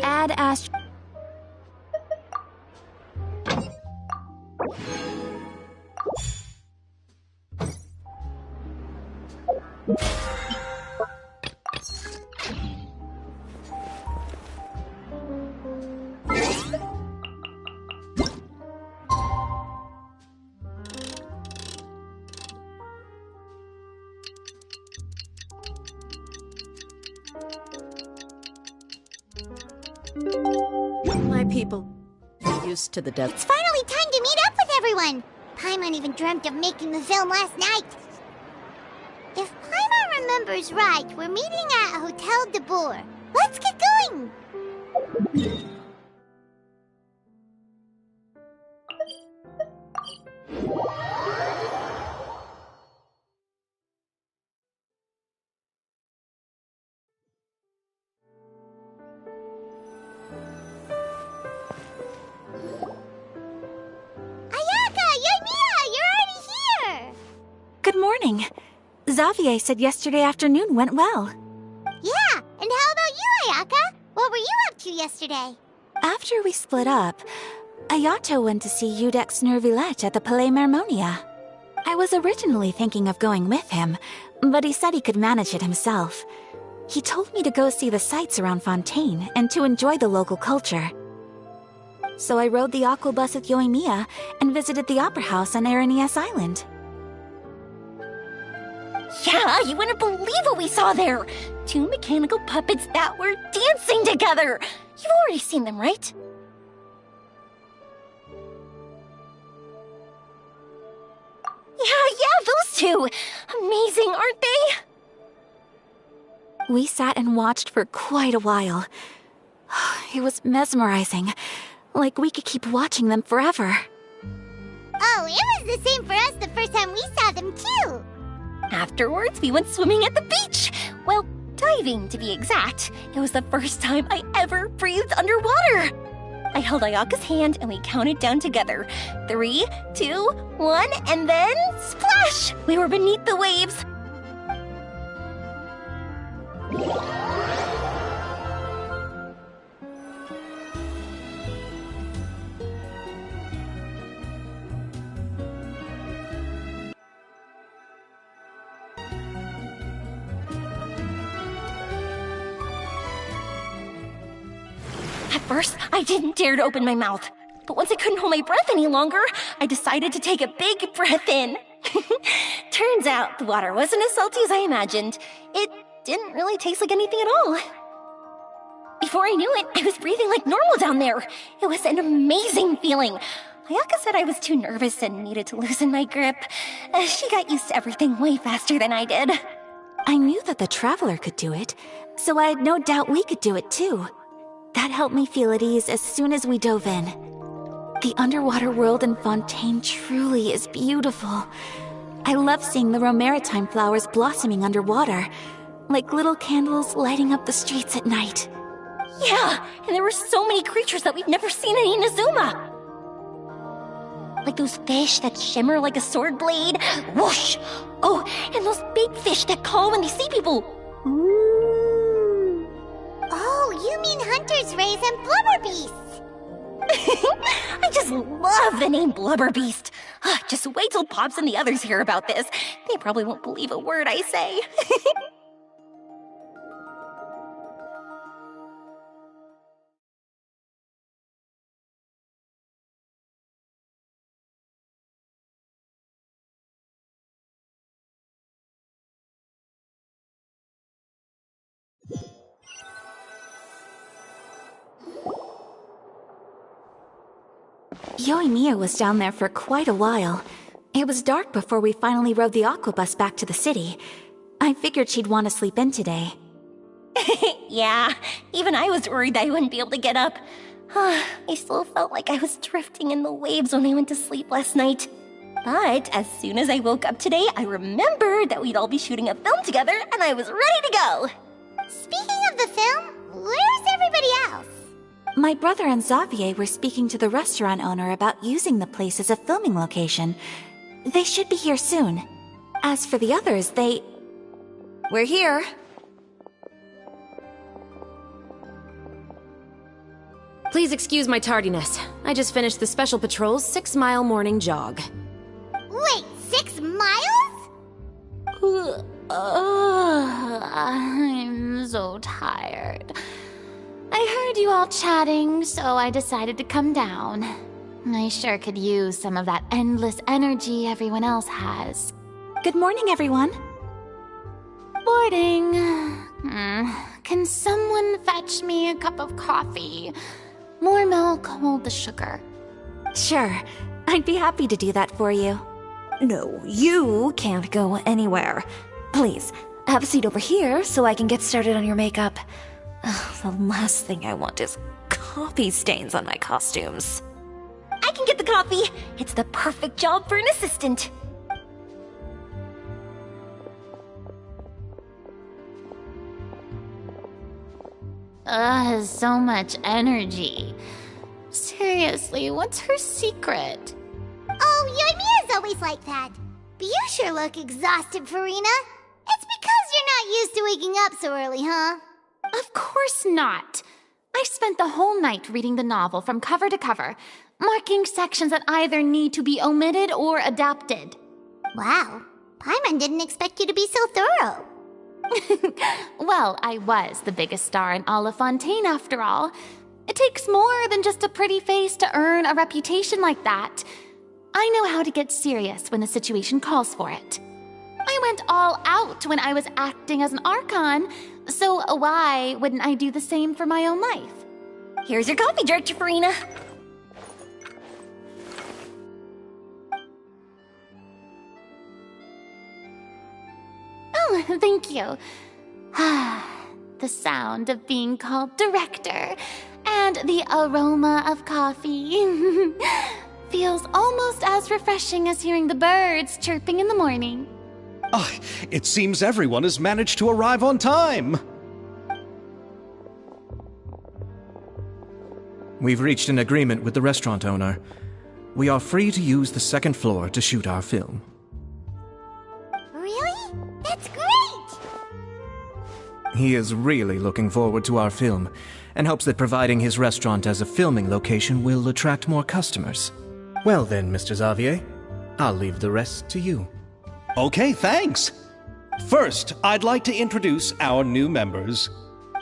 Add Ast. My people are used to the death. It's finally time to meet up with everyone! Paimon even dreamt of making the film last night. If Paimon remembers right, we're meeting at Hotel de Boer. Let's get going! Good morning. Xavier said yesterday afternoon went well. Yeah, and how about you, Ayaka? What were you up to yesterday? After we split up, Ayato went to see Udex Nervillette at the Palais Mermonia. I was originally thinking of going with him, but he said he could manage it himself. He told me to go see the sights around Fontaine and to enjoy the local culture. So I rode the aquabus with Yoimiya and visited the opera house on Aranias Island. Yeah, you wouldn't believe what we saw there! 2 mechanical puppets that were dancing together! You've already seen them, right? Yeah, those two! Amazing, aren't they? We sat and watched for quite a while. It was mesmerizing. Like we could keep watching them forever. Oh, it was the same for us the first time we saw them, too! Afterwards, we went swimming at the beach! Well, diving, to be exact. It was the first time I ever breathed underwater! I held Ayaka's hand and we counted down together. 3, 2, 1, and then splash! We were beneath the waves. At first, I didn't dare to open my mouth. But once I couldn't hold my breath any longer, I decided to take a big breath in. Turns out the water wasn't as salty as I imagined. It didn't really taste like anything at all. Before I knew it, I was breathing like normal down there. It was an amazing feeling. Ayaka said I was too nervous and needed to loosen my grip. She got used to everything way faster than I did. I knew that the Traveler could do it, so I had no doubt we could do it too. That helped me feel at ease as soon as we dove in. The underwater world in Fontaine truly is beautiful. I love seeing the romaritime flowers blossoming underwater, like little candles lighting up the streets at night. Yeah, and there were so many creatures that we've never seen in Inazuma. Like those fish that shimmer like a sword blade. Whoosh! Oh, and those big fish that call when they see people. Oh, you mean Hunter's Rays and Blubber Beasts! I just love the name Blubber Beast. Just wait till Pops and the others hear about this. They probably won't believe a word I say. Yoimiya was down there for quite a while. It was dark before we finally rode the aquabus back to the city. I figured she'd want to sleep in today. Yeah, even I was worried that I wouldn't be able to get up. I still felt like I was drifting in the waves when I went to sleep last night. But as soon as I woke up today, I remembered that we'd all be shooting a film together, and I was ready to go. Speaking of the film, where's everybody else? My brother and Xavier were speaking to the restaurant owner about using the place as a filming location. They should be here soon. As for the others, We're here. Please excuse my tardiness. I just finished the Special Patrol's 6-mile morning jog. Wait, 6 miles? I'm so tired. I heard you all chatting, so I decided to come down. I sure could use some of that endless energy everyone else has. Good morning, everyone. Morning. Can someone fetch me a cup of coffee? More milk, hold the sugar. Sure, I'd be happy to do that for you. No, you can't go anywhere. Please, have a seat over here so I can get started on your makeup. The last thing I want is coffee stains on my costumes. I can get the coffee. It's the perfect job for an assistant. So much energy. Seriously, what's her secret? Oh, Yoimiya's always like that. But you sure look exhausted, Farina. It's because you're not used to waking up so early, huh? Of course not. I spent the whole night reading the novel from cover to cover, marking sections that either need to be omitted or adapted. Wow, Paimon didn't expect you to be so thorough. Well, I was the biggest star in all of Fontaine after all. It takes more than just a pretty face to earn a reputation like that. I know how to get serious when the situation calls for it. I went all out when I was acting as an Archon, so why wouldn't I do the same for my own life? Here's your coffee, Director Farina. Oh, thank you. The sound of being called director and the aroma of coffee feels almost as refreshing as hearing the birds chirping in the morning. It seems everyone has managed to arrive on time. We've reached an agreement with the restaurant owner. We are free to use the second floor to shoot our film. Really? That's great! He is really looking forward to our film, and hopes that providing his restaurant as a filming location will attract more customers. Well then, Mr. Xavier, I'll leave the rest to you. Okay, thanks. First, I'd like to introduce our new members.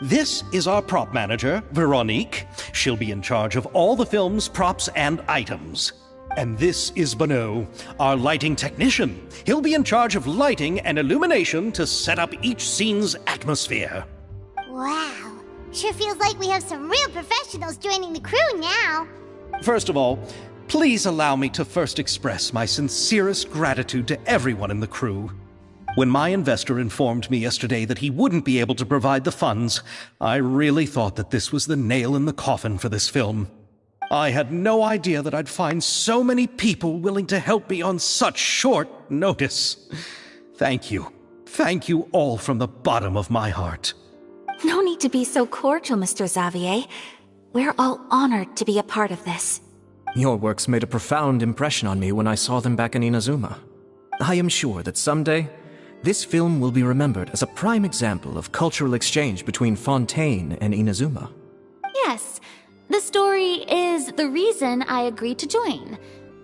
This is our prop manager, Veronique. She'll be in charge of all the film's props and items. And this is Bonneau, our lighting technician. He'll be in charge of lighting and illumination to set up each scene's atmosphere. Wow, sure feels like we have some real professionals joining the crew now. First of all, please allow me to first express my sincerest gratitude to everyone in the crew. When my investor informed me yesterday that he wouldn't be able to provide the funds, I really thought that this was the nail in the coffin for this film. I had no idea that I'd find so many people willing to help me on such short notice. Thank you. Thank you all from the bottom of my heart. No need to be so cordial, Mr. Xavier. We're all honored to be a part of this. Your works made a profound impression on me when I saw them back in Inazuma. I am sure that someday, this film will be remembered as a prime example of cultural exchange between Fontaine and Inazuma. Yes, the story is the reason I agreed to join.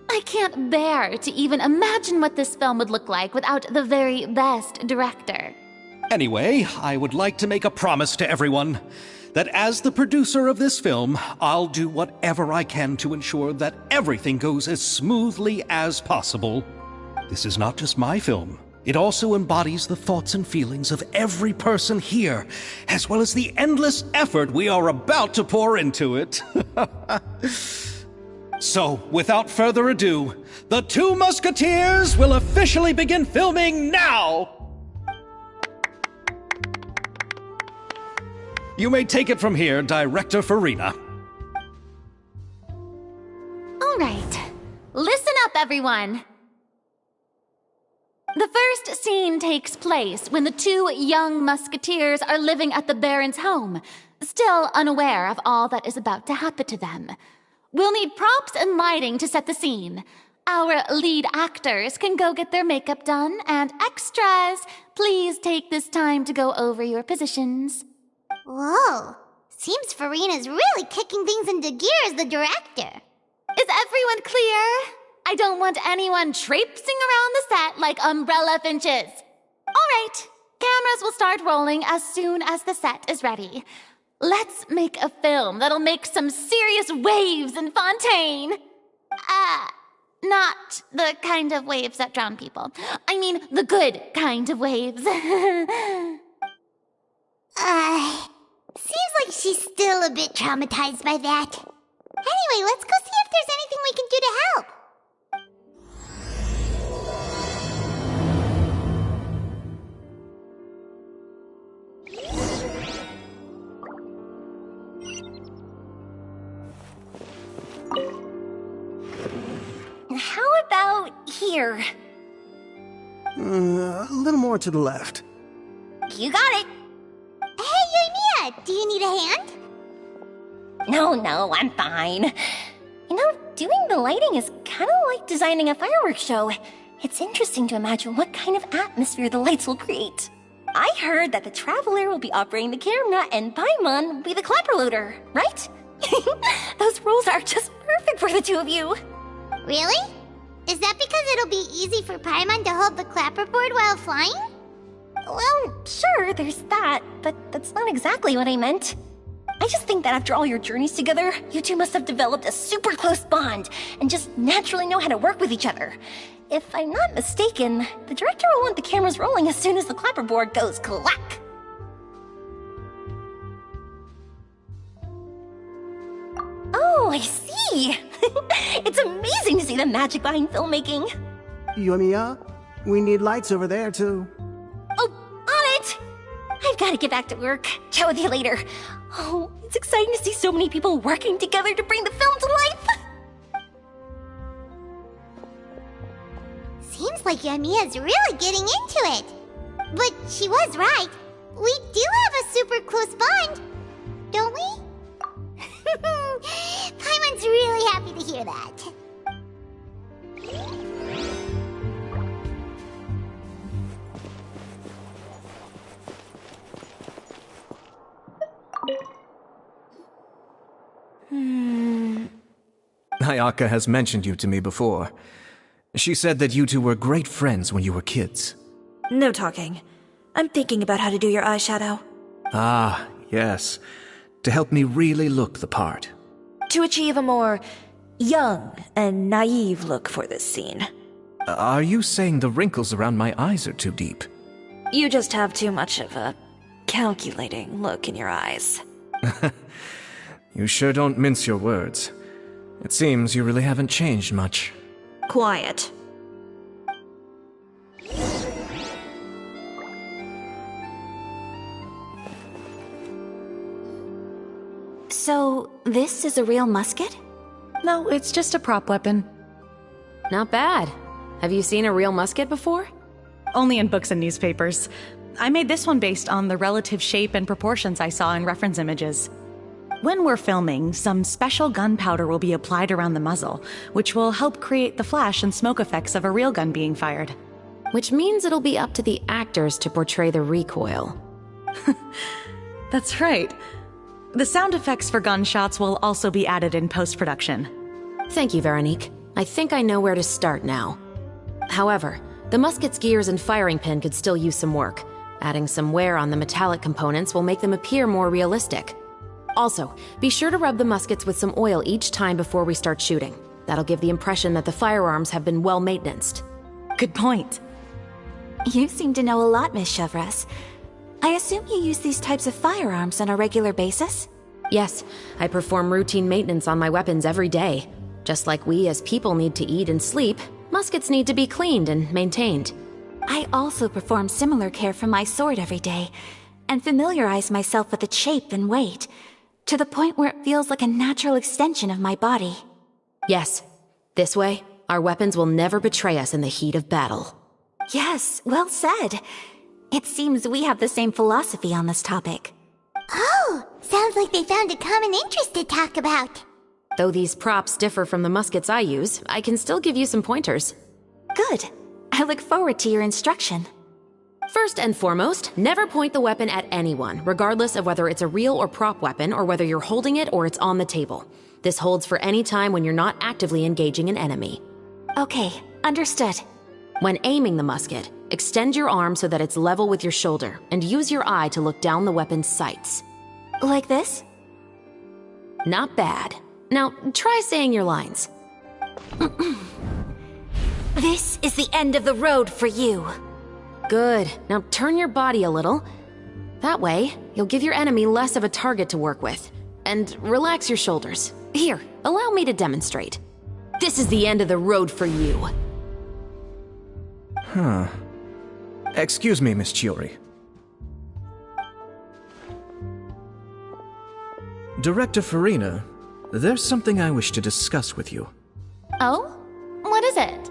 I can't bear to even imagine what this film would look like without the very best director. Anyway, I would like to make a promise to everyone that as the producer of this film, I'll do whatever I can to ensure that everything goes as smoothly as possible. This is not just my film. It also embodies the thoughts and feelings of every person here, as well as the endless effort we are about to pour into it. So, without further ado, the Two Musketeers will officially begin filming now! You may take it from here, Director Farina. All right, listen up, everyone. The first scene takes place when the two young musketeers are living at the Baron's home, still unaware of all that is about to happen to them. We'll need props and lighting to set the scene. Our lead actors can go get their makeup done, and extras, please take this time to go over your positions. Whoa. Seems Farina's really kicking things into gear as the director. Is everyone clear? I don't want anyone traipsing around the set like umbrella finches. All right, cameras will start rolling as soon as the set is ready. Let's make a film that'll make some serious waves in Fontaine. Not the kind of waves that drown people. I mean, the good kind of waves. Seems like she's still a bit traumatized by that. Anyway, let's go see if there's anything we can do to help. How about here? A little more to the left. You got it. Hey, Yoimiya, do you need a hand? No, I'm fine. You know, doing the lighting is kind of like designing a fireworks show. It's interesting to imagine what kind of atmosphere the lights will create. I heard that the Traveler will be operating the camera and Paimon will be the clapper loader, right? Those roles are just perfect for the two of you. Really? Is that because it'll be easy for Paimon to hold the clapperboard while flying? Well, sure, there's that, but that's not exactly what I meant. I just think that after all your journeys together, you two must have developed a super close bond and just naturally know how to work with each other. If I'm not mistaken, the director will want the cameras rolling as soon as the clapperboard goes clack. Oh, I see! It's amazing to see the magic behind filmmaking. Yoimiya, we need lights over there, too. Oh, on it! I've got to get back to work. Chat with you later. Oh, it's exciting to see so many people working together to bring the film to life. Seems like Yoimiya's really getting into it. But she was right. We do have a super close bond, don't we? Paimon's really happy to hear that. Ayaka has mentioned you to me before. She said that you two were great friends when you were kids. No talking. I'm thinking about how to do your eyeshadow. Ah, yes. To help me really look the part. To achieve a more young and naive look for this scene. Are you saying the wrinkles around my eyes are too deep? You just have too much of a calculating look in your eyes. You sure don't mince your words. It seems you really haven't changed much. Quiet. So, this is a real musket? No, it's just a prop weapon. Not bad. Have you seen a real musket before? Only in books and newspapers. I made this one based on the relative shape and proportions I saw in reference images. When we're filming, some special gunpowder will be applied around the muzzle, which will help create the flash and smoke effects of a real gun being fired. Which means it'll be up to the actors to portray the recoil. That's right. The sound effects for gunshots will also be added in post-production. Thank you, Veronique. I think I know where to start now. However, the musket's gears and firing pin could still use some work. Adding some wear on the metallic components will make them appear more realistic. Also, be sure to rub the muskets with some oil each time before we start shooting. That'll give the impression that the firearms have been well maintained. Good point. You seem to know a lot, Miss Chevres. I assume you use these types of firearms on a regular basis? Yes, I perform routine maintenance on my weapons every day. Just like we as people need to eat and sleep, muskets need to be cleaned and maintained. I also perform similar care for my sword every day, and familiarize myself with its shape and weight, to the point where it feels like a natural extension of my body. Yes, this way, our weapons will never betray us in the heat of battle. Yes, well said. It seems we have the same philosophy on this topic. Oh, sounds like they found a common interest to talk about. Though these props differ from the muskets I use, I can still give you some pointers. Good. I look forward to your instruction. First and foremost, never point the weapon at anyone, regardless of whether it's a real or prop weapon or whether you're holding it or it's on the table. This holds for any time when you're not actively engaging an enemy. Okay, understood. When aiming the musket, extend your arm so that it's level with your shoulder, and use your eye to look down the weapon's sights. Like this? Not bad. Now, try saying your lines. This is the end of the road for you. Good. Now turn your body a little. That way, you'll give your enemy less of a target to work with. And relax your shoulders. Here, allow me to demonstrate. This is the end of the road for you. Huh. Excuse me, Miss Chiori. Director Farina, there's something I wish to discuss with you. Oh? What is it?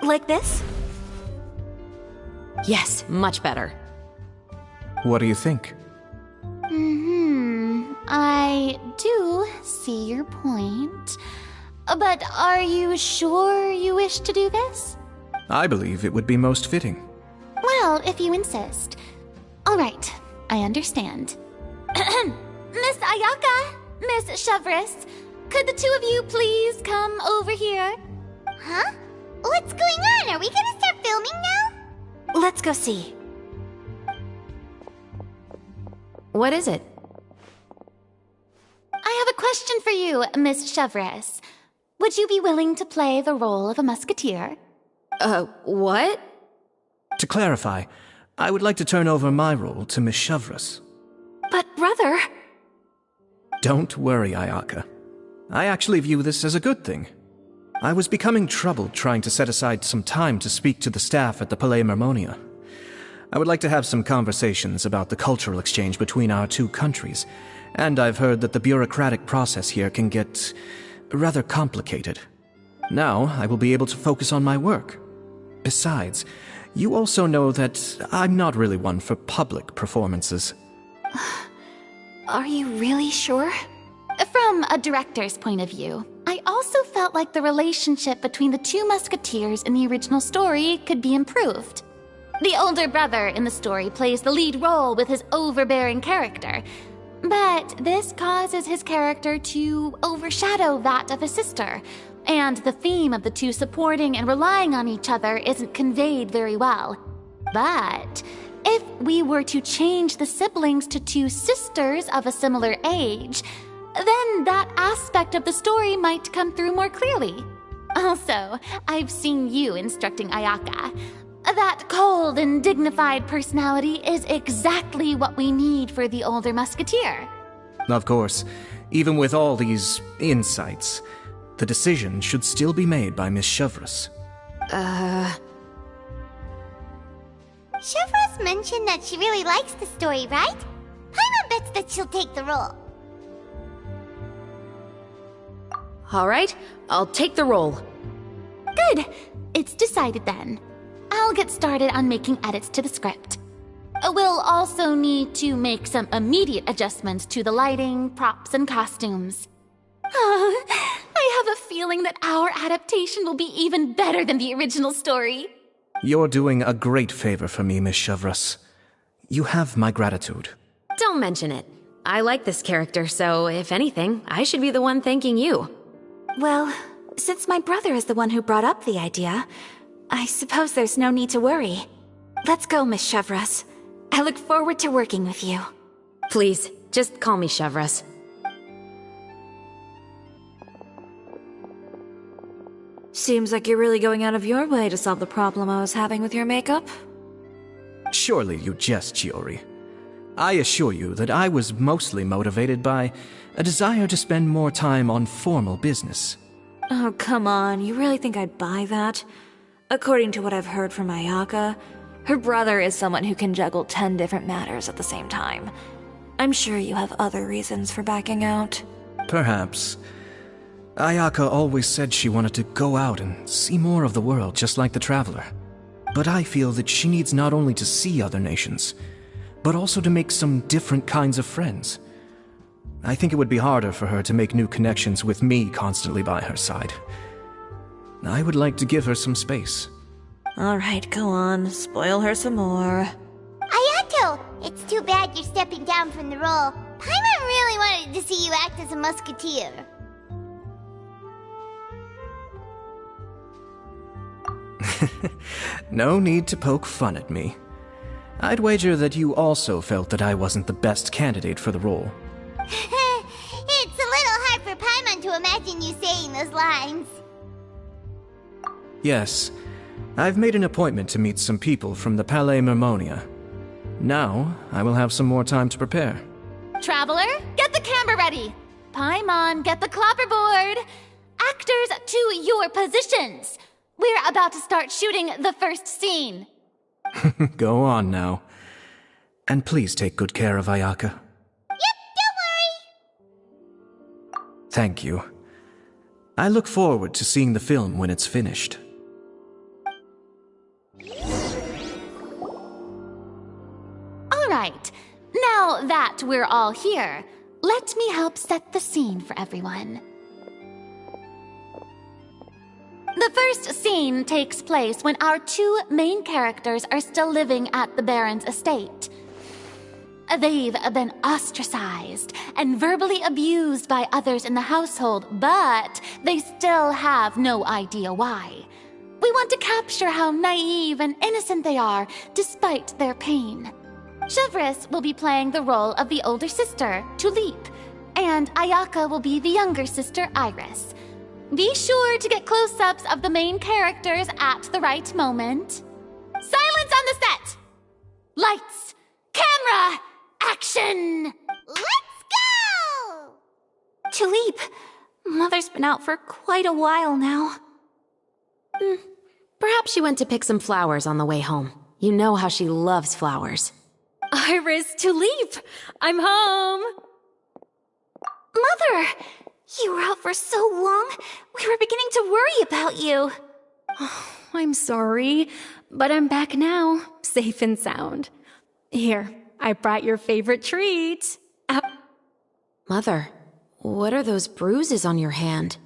Like this? Yes, much better. What do you think? I do see your point. But are you sure you wish to do this? I believe it would be most fitting. Well, if you insist. All right, I understand. Miss Ayaka, Miss Chevres, could the two of you please come over here? Huh? What's going on? Are we gonna start filming now? Let's go see. What is it? I have a question for you, Miss Chevres. Would you be willing to play the role of a musketeer? What? To clarify, I would like to turn over my role to Miss Chevres. But brother... Don't worry, Ayaka. I actually view this as a good thing. I was becoming troubled trying to set aside some time to speak to the staff at the Palais Mermonia. I would like to have some conversations about the cultural exchange between our two countries, and I've heard that the bureaucratic process here can get rather complicated. Now, I will be able to focus on my work. Besides, you also know that I'm not really one for public performances. Are you really sure? From a director's point of view, I also felt like the relationship between the two musketeers in the original story could be improved. The older brother in the story plays the lead role with his overbearing character, but this causes his character to overshadow that of his sister, and the theme of the two supporting and relying on each other isn't conveyed very well. But if we were to change the siblings to two sisters of a similar age, then that aspect of the story might come through more clearly. Also, I've seen you instructing Ayaka. That cold and dignified personality is exactly what we need for the older musketeer. Of course, even with all these insights, the decision should still be made by Miss Chevres. Chevres mentioned that she really likes the story, right? Paimon bets that she'll take the role. All right, I'll take the role. Good. It's decided then. I'll get started on making edits to the script. We'll also need to make some immediate adjustments to the lighting, props, and costumes. I have a feeling that our adaptation will be even better than the original story. You're doing a great favor for me, Miss Chevres. You have my gratitude. Don't mention it. I like this character, so if anything, I should be the one thanking you. Well, since my brother is the one who brought up the idea, I suppose there's no need to worry. Let's go, Miss Chevres. I look forward to working with you. Please, just call me Chevres. Seems like you're really going out of your way to solve the problem I was having with your makeup. Surely you jest, Chiori. I assure you that I was mostly motivated by a desire to spend more time on formal business. Oh, come on. You really think I'd buy that? According to what I've heard from Ayaka, her brother is someone who can juggle 10 different matters at the same time. I'm sure you have other reasons for backing out. Perhaps. Ayaka always said she wanted to go out and see more of the world, just like the Traveler. But I feel that she needs not only to see other nations, but also to make some different kinds of friends. I think it would be harder for her to make new connections with me constantly by her side. I would like to give her some space. Alright, go on. Spoil her some more. Ayato! It's too bad you're stepping down from the role. Paimon really wanted to see you act as a musketeer. No need to poke fun at me. I'd wager that you also felt that I wasn't the best candidate for the role. It's a little hard for Paimon to imagine you saying those lines. Yes, I've made an appointment to meet some people from the Palais Mermonia. Now, I will have some more time to prepare. Traveler, get the camera ready. Paimon, get the clapperboard. Actors, to your positions. We're about to start shooting the first scene. Go on now. And please take good care of Ayaka. Yep, don't worry. Thank you. I look forward to seeing the film when it's finished. All right, now that we're all here, let me help set the scene for everyone. The first scene takes place when our two main characters are still living at the Baron's estate. They've been ostracized and verbally abused by others in the household, but they still have no idea why. We want to capture how naive and innocent they are despite their pain. Chevres will be playing the role of the older sister, Tulip, and Ayaka will be the younger sister, Iris. Be sure to get close-ups of the main characters at the right moment. Silence on the set! Lights! Camera! Action! Let's go! Tulip, Mother's been out for quite a while now. Perhaps she went to pick some flowers on the way home. You know how she loves flowers. Iris, Tulip! I'm home! Mother! You were out for so long, we were beginning to worry about you. I'm sorry, but I'm back now, safe and sound. Here, I brought your favorite treat. Mother, what are those bruises on your hand?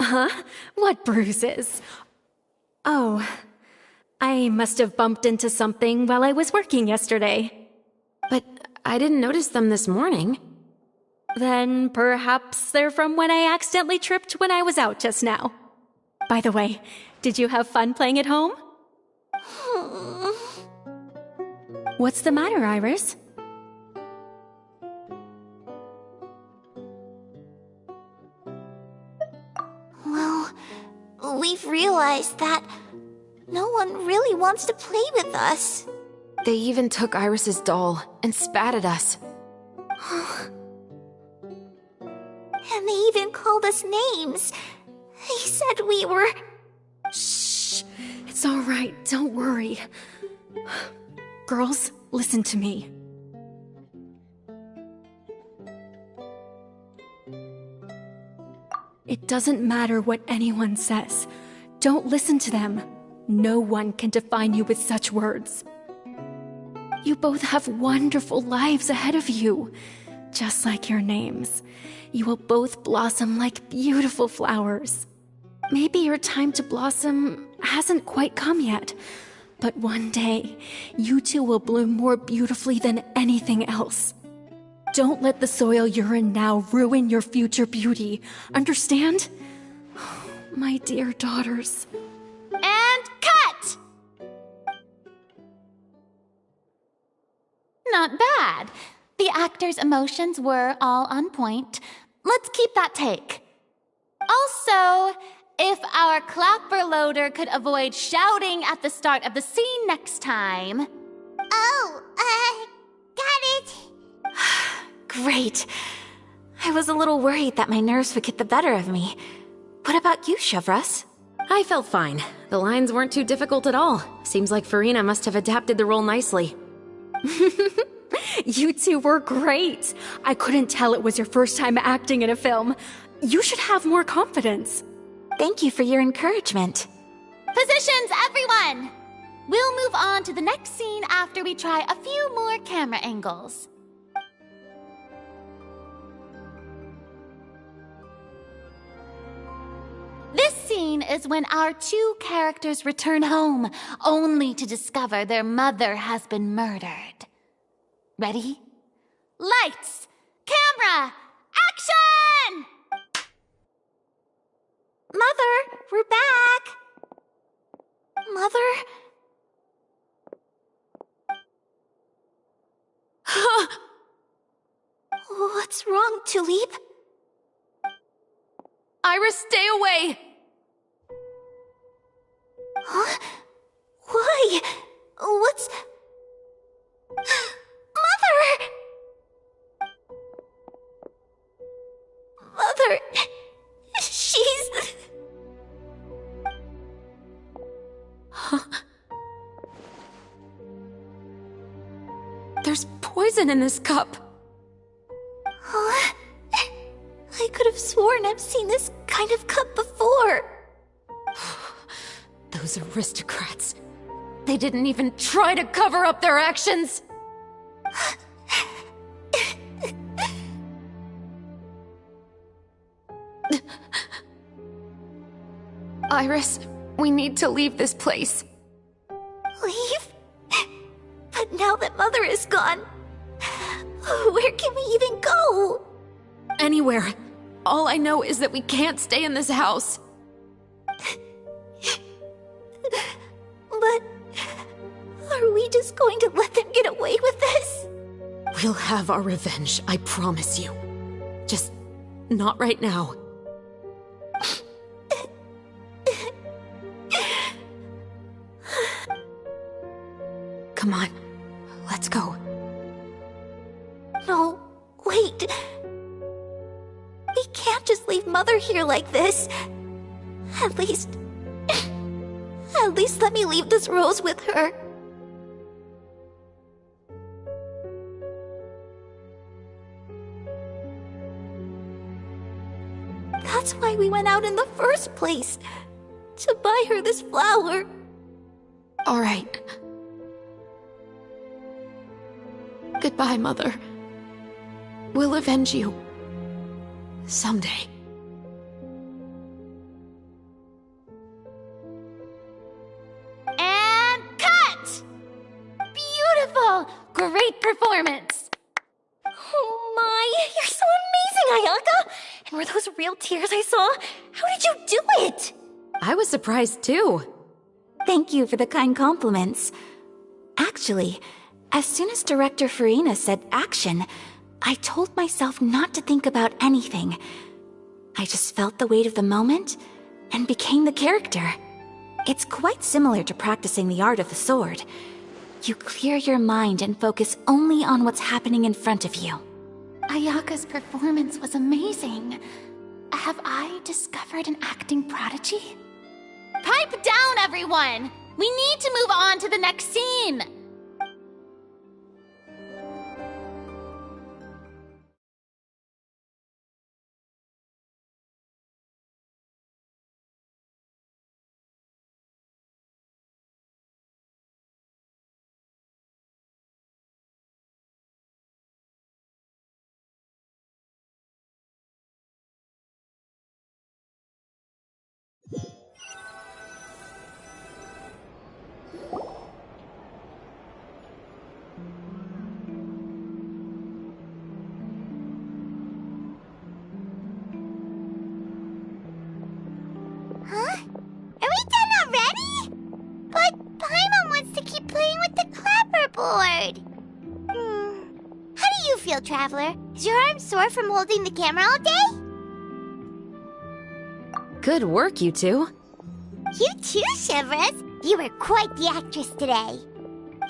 Huh? What bruises? Oh, I must have bumped into something while I was working yesterday. But I didn't notice them this morning. Then perhaps they're from when I accidentally tripped when I was out just now. By the way, did you have fun playing at home? What's the matter, Iris? Well, we've realized that no one really wants to play with us. They even took Iris's doll and spat at us. And they even called us names. They said we were... Shh. It's all right. Don't worry. Girls, listen to me. It doesn't matter what anyone says. Don't listen to them. No one can define you with such words. You both have wonderful lives ahead of you. Just like your names. You will both blossom like beautiful flowers. Maybe your time to blossom hasn't quite come yet, but one day, you two will bloom more beautifully than anything else. Don't let the soil you're in now ruin your future beauty. Understand? My dear daughters. And cut! Not bad. The actors' emotions were all on point. Let's keep that take. Also, if our clapper loader could avoid shouting at the start of the scene next time. Oh, got it. Great. I was a little worried that my nerves would get the better of me. What about you, Chevres? I felt fine. The lines weren't too difficult at all. Seems like Farina must have adapted the role nicely. You two were great. I couldn't tell it was your first time acting in a film. You should have more confidence. Thank you for your encouragement. Positions, everyone! We'll move on to the next scene after we try a few more camera angles. This scene is when our two characters return home, only to discover their mother has been murdered. Ready? Lights! Camera! Action! Mother, we're back! Mother? What's wrong, Tulip? Iris, stay away! Huh? Why? What's... Mother! Mother... She's... There's poison in this cup. Huh? I could have sworn I've seen this kind of cup before. Those aristocrats. They didn't even try to cover up their actions. Iris, we need to leave this place. Leave? But now that Mother is gone, where can we even go? Anywhere. All I know is that we can't stay in this house. But are we just going to let them get away with this? We'll have our revenge, I promise you. Just not right now. Come on, let's go. No, wait. We can't just leave Mother here like this. At least let me leave this rose with her. That's why we went out in the first place. To buy her this flower. All right. Goodbye, Mother. We'll avenge you. Someday. And cut! Beautiful! Great performance! Oh my, you're so amazing, Ayaka! And were those real tears I saw? How did you do it? I was surprised too. Thank you for the kind compliments. Actually, as soon as Director Farina said action, I told myself not to think about anything. I just felt the weight of the moment and became the character. It's quite similar to practicing the art of the sword. You clear your mind and focus only on what's happening in front of you. Ayaka's performance was amazing. Have I discovered an acting prodigy? Pipe down, everyone! We need to move on to the next scene! Huh? Are we done already? But Paimon wants to keep playing with the clapperboard. How do you feel, Traveler? Is your arm sore from holding the camera all day? Good work, you two. You too, Shivers. You were quite the actress today.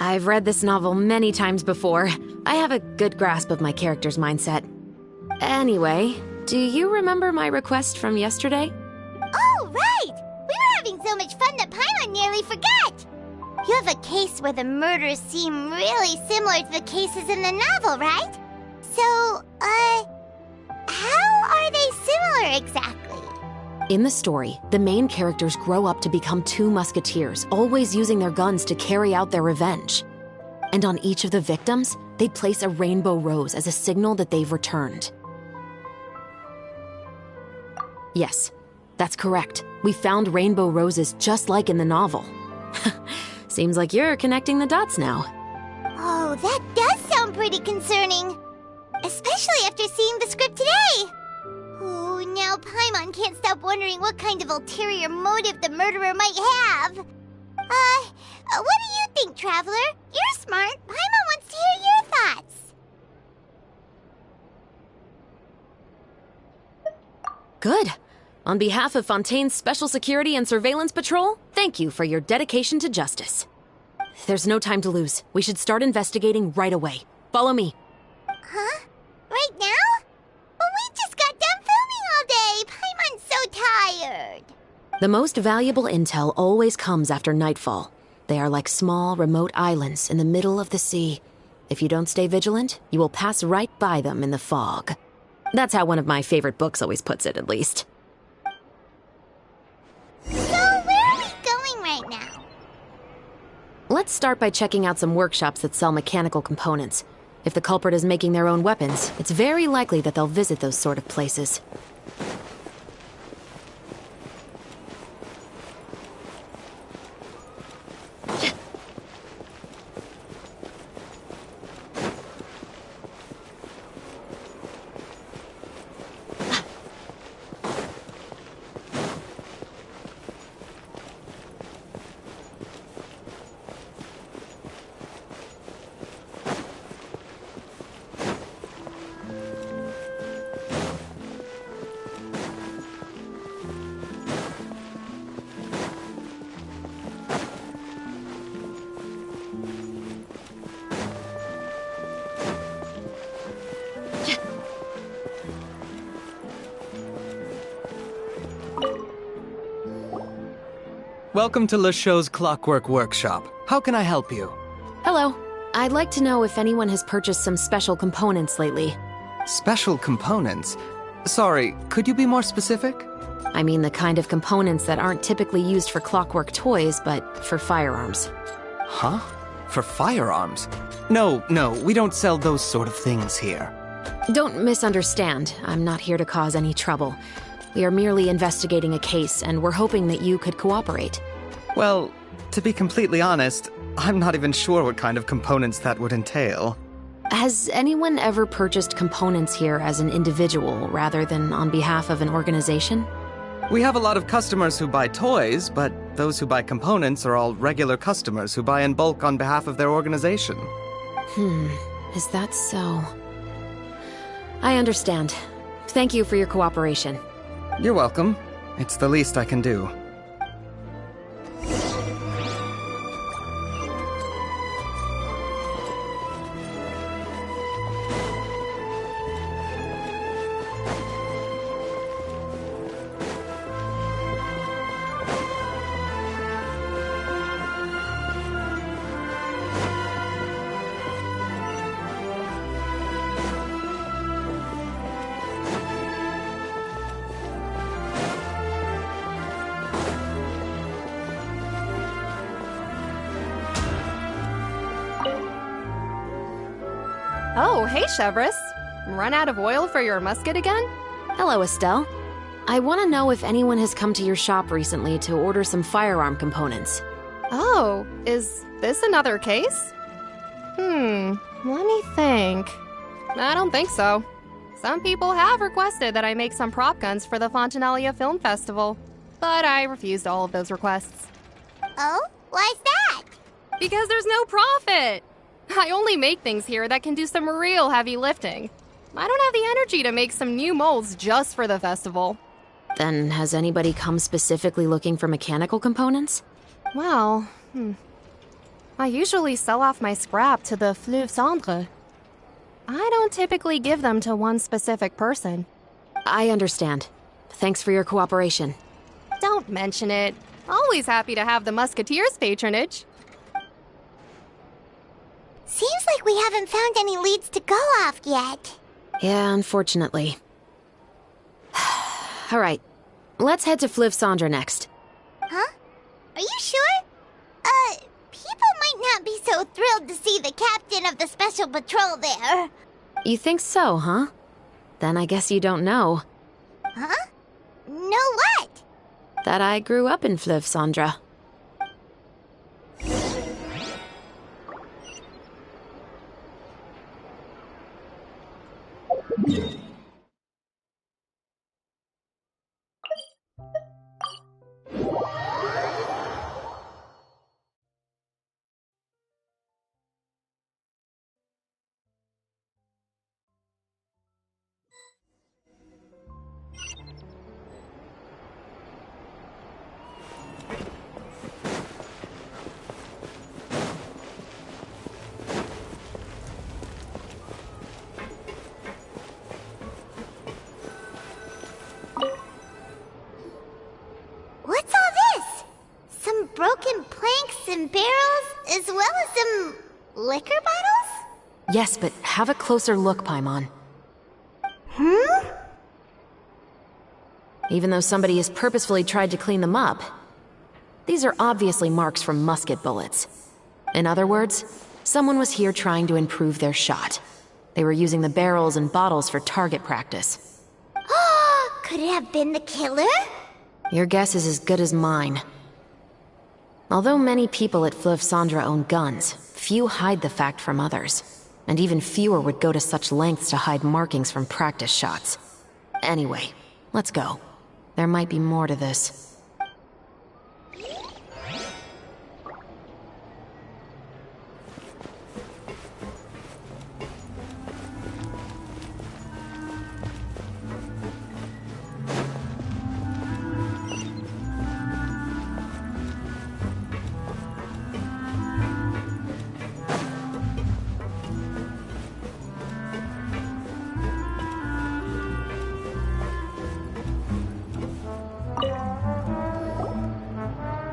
I've read this novel many times before. I have a good grasp of my character's mindset. Anyway, do you remember my request from yesterday? Oh, right! We were having so much fun that Paimon nearly forgot! You'll have a case where the murders seem really similar to the cases in the novel, right? So, how are they similar exactly? In the story, the main characters grow up to become two musketeers, always using their guns to carry out their revenge. And on each of the victims, they place a rainbow rose as a signal that they've returned. Yes, that's correct. We found rainbow roses just like in the novel. Seems like you're connecting the dots now. Oh, that does sound pretty concerning. Especially after seeing the script today. Oh, now Paimon can't stop wondering what kind of ulterior motive the murderer might have. What do you think, Traveler? You're smart. Paimon wants to hear your thoughts. Good. On behalf of Fontaine's Special Security and Surveillance Patrol, thank you for your dedication to justice. There's no time to lose. We should start investigating right away. Follow me. Huh? Right now? But we just got done filming all day. Paimon's so tired. The most valuable intel always comes after nightfall. They are like small, remote islands in the middle of the sea. If you don't stay vigilant, you will pass right by them in the fog. That's how one of my favorite books always puts it, at least. So, where are we going right now? Let's start by checking out some workshops that sell mechanical components. If the culprit is making their own weapons, it's very likely that they'll visit those sort of places. Welcome to Le Show's Clockwork Workshop. How can I help you? Hello. I'd like to know if anyone has purchased some special components lately. Special components? Sorry, could you be more specific? I mean the kind of components that aren't typically used for clockwork toys, but for firearms. Huh? For firearms? No, we don't sell those sort of things here. Don't misunderstand. I'm not here to cause any trouble. We are merely investigating a case, and we're hoping that you could cooperate. Well, to be completely honest, I'm not even sure what kind of components that would entail. Has anyone ever purchased components here as an individual rather than on behalf of an organization? We have a lot of customers who buy toys, but those who buy components are all regular customers who buy in bulk on behalf of their organization. Is that so? I understand. Thank you for your cooperation. You're welcome. It's the least I can do. Oh, hey, Chevris. Run out of oil for your musket again? Hello, Estelle. I want to know if anyone has come to your shop recently to order some firearm components. Oh, is this another case? Let me think. I don't think so. Some people have requested that I make some prop guns for the Fontanalia Film Festival, but I refused all of those requests. Oh? Why's that? Because there's no profit! I only make things here that can do some real heavy lifting. I don't have the energy to make some new molds just for the festival. Then has anybody come specifically looking for mechanical components? Well, I usually sell off my scrap to the Fleuve Cendre. I don't typically give them to one specific person. I understand. Thanks for your cooperation. Don't mention it. Always happy to have the Musketeers' patronage. Seems like we haven't found any leads to go off yet. Yeah, unfortunately. Alright, let's head to Fliv Sandra next. Huh? Are you sure? People might not be so thrilled to see the captain of the special patrol there. You think so, huh? Then I guess you don't know. Huh? Know what? That I grew up in Fliv Sandra. What's all this? Some broken planks and barrels, as well as some liquor bottles? Yes, but have a closer look, Paimon. Even though somebody has purposefully tried to clean them up, these are obviously marks from musket bullets. In other words, someone was here trying to improve their shot. They were using the barrels and bottles for target practice. Could it have been the killer? Your guess is as good as mine. Although many people at Fliv Sandra own guns, few hide the fact from others. And even fewer would go to such lengths to hide markings from practice shots. Anyway, let's go. There might be more to this.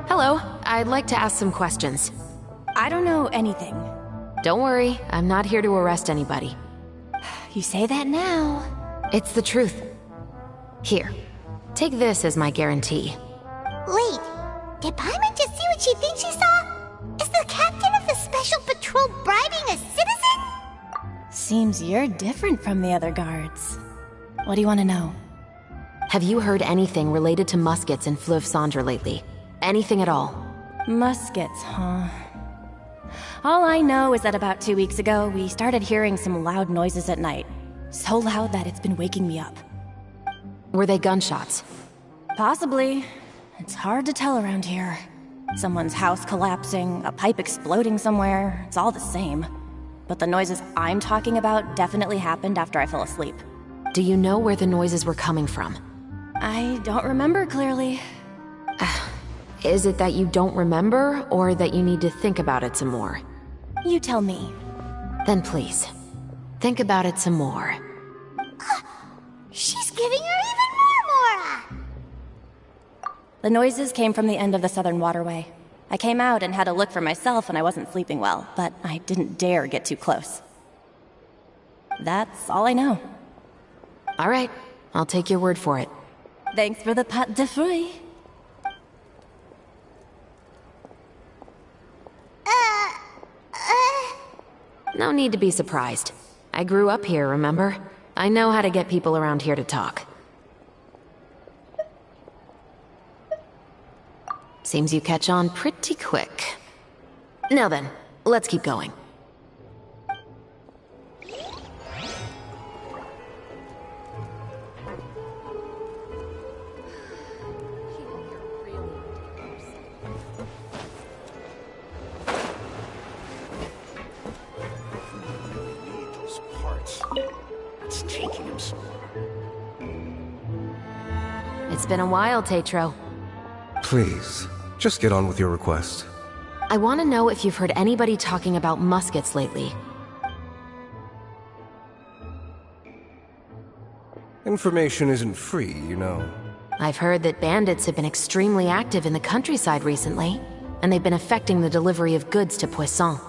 Hello, I'd like to ask some questions. I don't know anything. Don't worry, I'm not here to arrest anybody. You say that now. It's the truth. Here, take this as my guarantee. Wait, did Paimon just see what she thinks she saw? Is the captain of the special patrol bribing a citizen? Seems you're different from the other guards. What do you want to know? Have you heard anything related to muskets in Fliv Sandra lately? Anything at all? Muskets, huh? All I know is that about 2 weeks ago, we started hearing some loud noises at night. So loud that it's been waking me up. Were they gunshots? Possibly. It's hard to tell around here. Someone's house collapsing, a pipe exploding somewhere, it's all the same. But the noises I'm talking about definitely happened after I fell asleep. Do you know where the noises were coming from? I don't remember clearly. Is it that you don't remember, or that you need to think about it some more? You tell me. Then please, think about it some more. She's giving her even more Mora! The noises came from the end of the Southern Waterway. I came out and had a look for myself when I wasn't sleeping well, but I didn't dare get too close. That's all I know. All right, I'll take your word for it. Thanks for the pâte de fruits. No need to be surprised. I grew up here, remember? I know how to get people around here to talk. Seems you catch on pretty quick. Now then, let's keep going. It's taking him so It's been a while, Tetro. Please, just get on with your request. I want to know if you've heard anybody talking about muskets lately. Information isn't free, you know. I've heard that bandits have been extremely active in the countryside recently, and they've been affecting the delivery of goods to Poisson.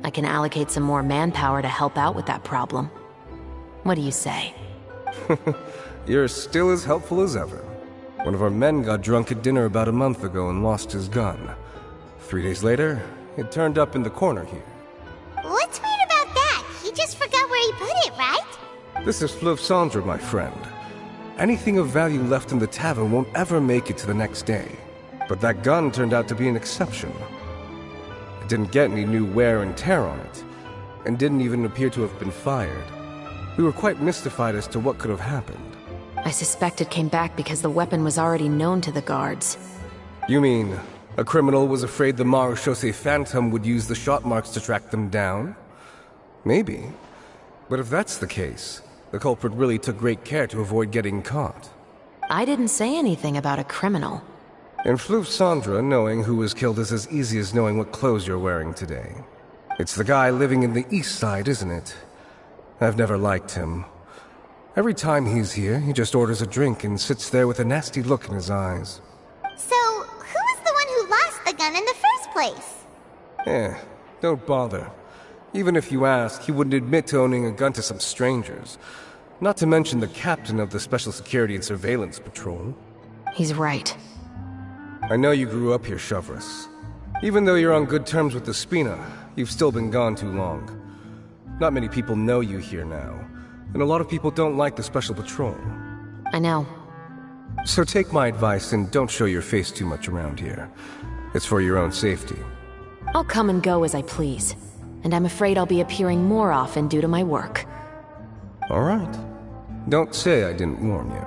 I can allocate some more manpower to help out with that problem. What do you say? You're still as helpful as ever. One of our men got drunk at dinner about a month ago and lost his gun. 3 days later, it turned up in the corner here. What's weird about that? He just forgot where he put it, right? This is Fleuve Cendre, my friend. Anything of value left in the tavern won't ever make it to the next day. But that gun turned out to be an exception. It didn't get any new wear and tear on it, and didn't even appear to have been fired. We were quite mystified as to what could have happened. I suspect it came back because the weapon was already known to the guards. You mean, a criminal was afraid the Marechaussee Phantom would use the shot marks to track them down? Maybe. But if that's the case, the culprit really took great care to avoid getting caught. I didn't say anything about a criminal. In Fleuve Cendre, knowing who was killed is as easy as knowing what clothes you're wearing today. It's the guy living in the east side, isn't it? I've never liked him. Every time he's here, he just orders a drink and sits there with a nasty look in his eyes. So, who was the one who lost the gun in the first place? Don't bother. Even if you ask, he wouldn't admit to owning a gun to some strangers. Not to mention the captain of the Special Security and Surveillance Patrol. He's right. I know you grew up here, Chevreuse. Even though you're on good terms with the Spina, you've still been gone too long. Not many people know you here now, and a lot of people don't like the Special Patrol. I know. So take my advice and don't show your face too much around here. It's for your own safety. I'll come and go as I please, and I'm afraid I'll be appearing more often due to my work. All right. Don't say I didn't warn you.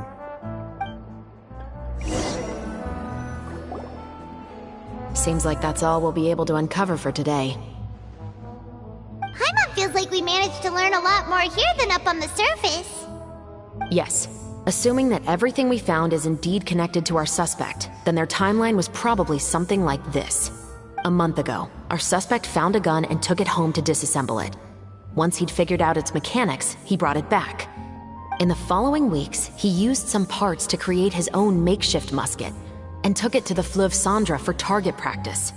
Seems like that's all we'll be able to uncover for today. Paimon feels like we managed to learn a lot more here than up on the surface. Yes. Assuming that everything we found is indeed connected to our suspect, then their timeline was probably something like this. A month ago, our suspect found a gun and took it home to disassemble it. Once he'd figured out its mechanics, he brought it back. In the following weeks, he used some parts to create his own makeshift musket, and took it to the Fleuve Cendre for target practice.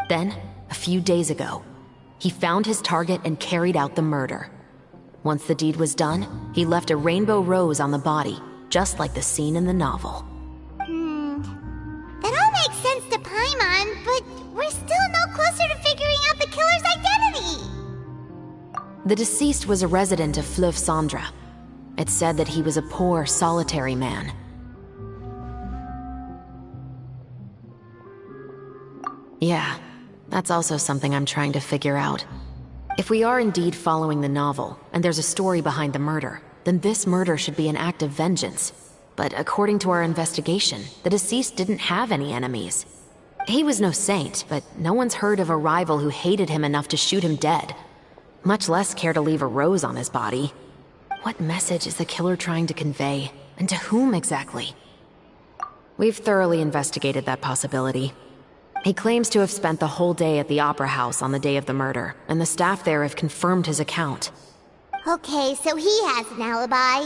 Then, a few days ago, he found his target and carried out the murder. Once the deed was done, he left a rainbow rose on the body, just like the scene in the novel. That all makes sense to Paimon, but we're still no closer to figuring out the killer's identity! The deceased was a resident of Fleuve Cendre. It's said that he was a poor, solitary man. Yeah, that's also something I'm trying to figure out. If we are indeed following the novel, and there's a story behind the murder, then this murder should be an act of vengeance. But according to our investigation, the deceased didn't have any enemies. He was no saint, but no one's heard of a rival who hated him enough to shoot him dead. Much less care to leave a rose on his body. What message is the killer trying to convey? And to whom exactly? We've thoroughly investigated that possibility. He claims to have spent the whole day at the Opera House on the day of the murder, and the staff there have confirmed his account. Okay, so he has an alibi.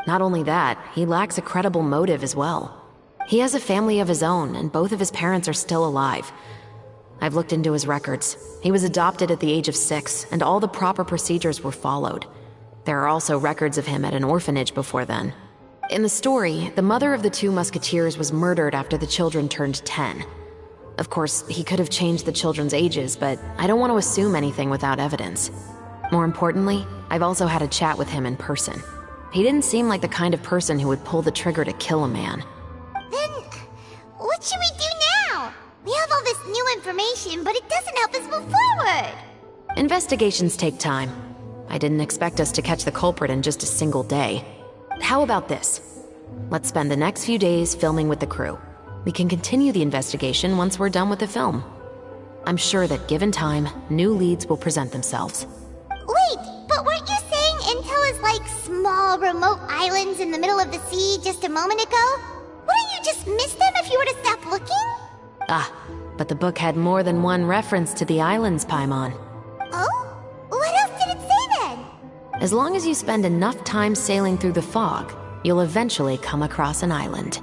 Not only that, he lacks a credible motive as well. He has a family of his own, and both of his parents are still alive. I've looked into his records. He was adopted at the age of 6, and all the proper procedures were followed. There are also records of him at an orphanage before then. In the story, the mother of the 2 musketeers was murdered after the children turned 10. Of course, he could have changed the children's ages, but I don't want to assume anything without evidence. More importantly, I've also had a chat with him in person. He didn't seem like the kind of person who would pull the trigger to kill a man. Then, what should we do now? We have all this new information, but it doesn't help us move forward. Investigations take time. I didn't expect us to catch the culprit in just a single day. How about this? Let's spend the next few days filming with the crew. We can continue the investigation once we're done with the film. I'm sure that given time, new leads will present themselves. Wait, but weren't you saying Intel is like small, remote islands in the middle of the sea just a moment ago? Wouldn't you just miss them if you were to stop looking? Ah, but the book had more than one reference to the islands, Paimon. Oh? What else did it say then? As long as you spend enough time sailing through the fog, you'll eventually come across an island.